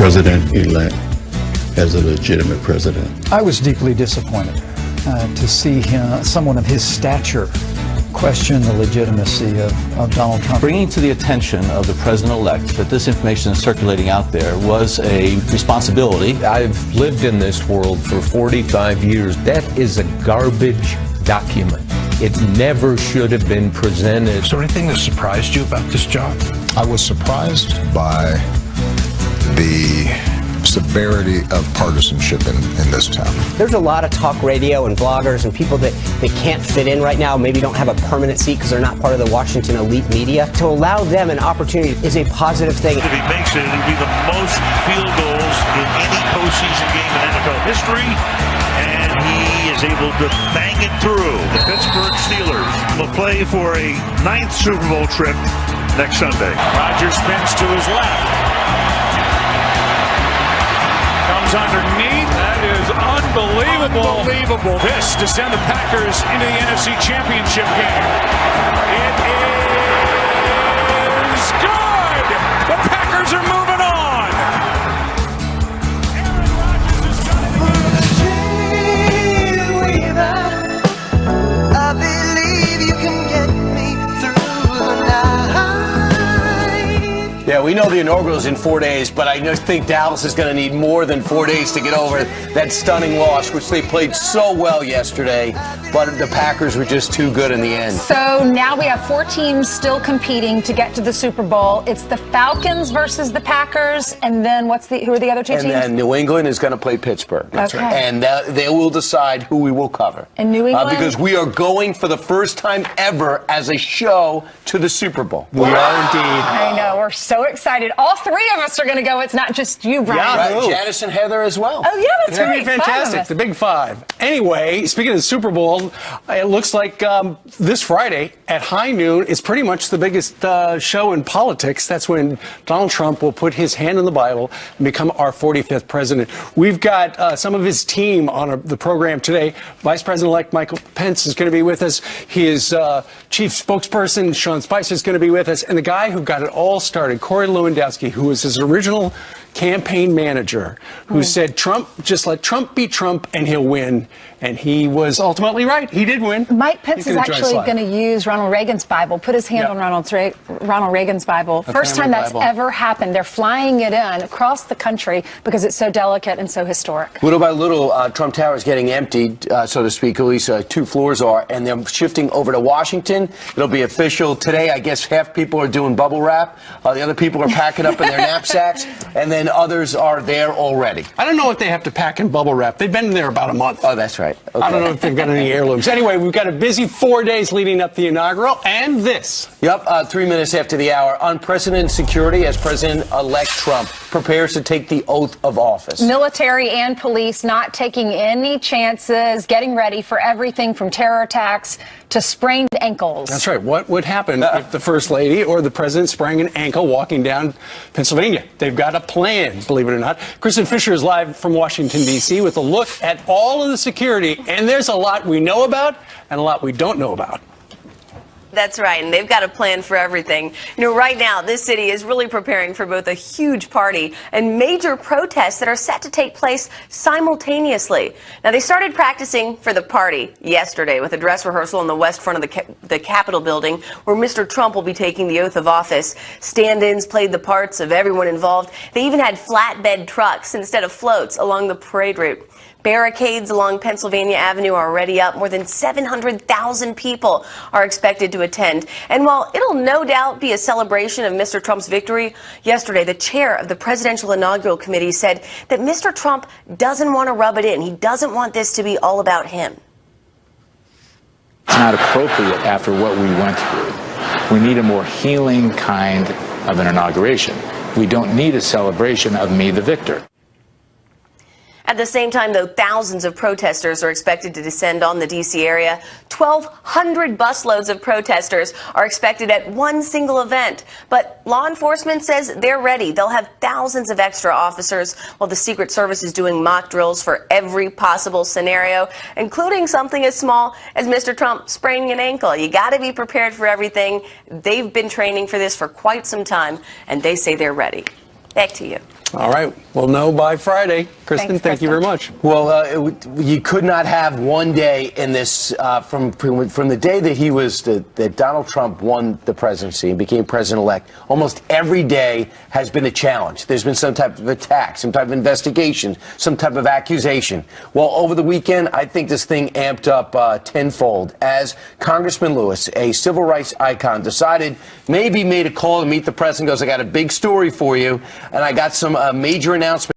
president-elect as a legitimate president. I was deeply disappointed to see someone of his stature question the legitimacy of Donald Trump. Bringing to the attention of the president-elect that this information is circulating out there was a responsibility. I've lived in this world for 45 years. That is a garbage document. It never should have been presented. Is there anything that surprised you about this job? I was surprised by the severity of partisanship in this town. There's a lot of talk radio and bloggers and people that can't fit in right now, maybe don't have a permanent seat because they're not part of the Washington elite media. To allow them an opportunity is a positive thing. If he makes it, it'll be the most field goals in any postseason game in NFL history, and he is able to bang it through. The Pittsburgh Steelers will play for a 9th Super Bowl trip next Sunday. Rodgers spins to his left. Comes underneath. That is unbelievable. Unbelievable. This to send the Packers into the NFC Championship game. It is good. The Packers are moving on. Aaron Rodgers has done it. I believe you can get me through the night. Yeah, we know the inaugural is in 4 days, but I just think Dallas is going to need more than 4 days to get over that stunning loss, which they played so well yesterday, but the Packers were just too good in the end. So now we have 4 teams still competing to get to the Super Bowl. It's the Falcons versus the Packers, and then who are the other 2 teams? And then New England is going to play Pittsburgh. That's right. And they will decide who we will cover. And New England? Because we are going for the first time ever as a show to the Super Bowl. We are indeed. I know. We're so excited. All 3 of us are going to go. It's not just you, Brian. Yeah, right. Janice and Heather as well. Oh, yeah, that's right. It's going to be fantastic. The Big Five. Anyway, speaking of the Super Bowl, it looks like this Friday at high noon is pretty much the biggest show in politics. That's when Donald Trump will put his hand in the Bible and become our 45th president. We've got some of his team on the program today. Vice President-elect Michael Pence is going to be with us. His chief spokesperson, Sean Spicer, is going to be with us. And the guy who got it all started, Corey Lewandowski, who was his original campaign manager, who said, just let Trump be Trump and he'll win. And he was ultimately right. He did win. Mike Pence is actually going to use Ronald Reagan's Bible, put his hand on Ronald Reagan's Bible. First time that's ever happened. They're flying it in across the country because it's so delicate and so historic. Little by little, Trump Tower is getting emptied, so to speak. At least 2 floors are, and they're shifting over to Washington. It'll be official today. I guess half people are doing bubble wrap. The other people are packing up in their knapsacks, and then others are there already. I don't know what they have to pack in bubble wrap. They've been there about a month. Oh, that's right. Okay. I don't know if they've got any heirlooms. Anyway, we've got a busy 4 days leading up the inaugural, and this. Yep, 3 minutes after the hour. Unprecedented security as President-elect Trump prepares to take the oath of office. Military and police not taking any chances, getting ready for everything from terror attacks to sprained ankles. That's right. What would happen if the First Lady or the President sprang an ankle walking down Pennsylvania? They've got a plan, believe it or not. Kristen Fisher is live from Washington, D.C. with a look at all of the security. And there's a lot we know about and a lot we don't know about. That's right, and they've got a plan for everything. You know, right now, this city is really preparing for both a huge party and major protests that are set to take place simultaneously. Now, they started practicing for the party yesterday with a dress rehearsal in the west front of the Capitol building, where Mr. Trump will be taking the oath of office. Stand-ins played the parts of everyone involved. They even had flatbed trucks instead of floats along the parade route. Barricades along Pennsylvania Avenue are already up. More than 700,000 people are expected to attend. And while it'll no doubt be a celebration of Mr. Trump's victory, yesterday the chair of the Presidential Inaugural Committee said that Mr. Trump doesn't want to rub it in. He doesn't want this to be all about him. It's not appropriate after what we went through. We need a more healing kind of an inauguration. We don't need a celebration of me, the victor. At the same time, though, thousands of protesters are expected to descend on the D.C. area. 1,200 busloads of protesters are expected at one single event. But law enforcement says they're ready. They'll have thousands of extra officers while the Secret Service is doing mock drills for every possible scenario, including something as small as Mr. Trump spraining an ankle. You got to be prepared for everything. They've been training for this for quite some time, and they say they're ready. Back to you. All right. We'll know by Friday. Kristen, thank you very much. Well, you could not have one day in this from the day that that Donald Trump won the presidency and became president-elect. Almost every day has been a challenge. There's been some type of attack, some type of investigation, some type of accusation. Well, over the weekend, I think this thing amped up tenfold as Congressman Lewis, a civil rights icon, made a call to meet the president. Goes, I got a big story for you, and I got some major announcements.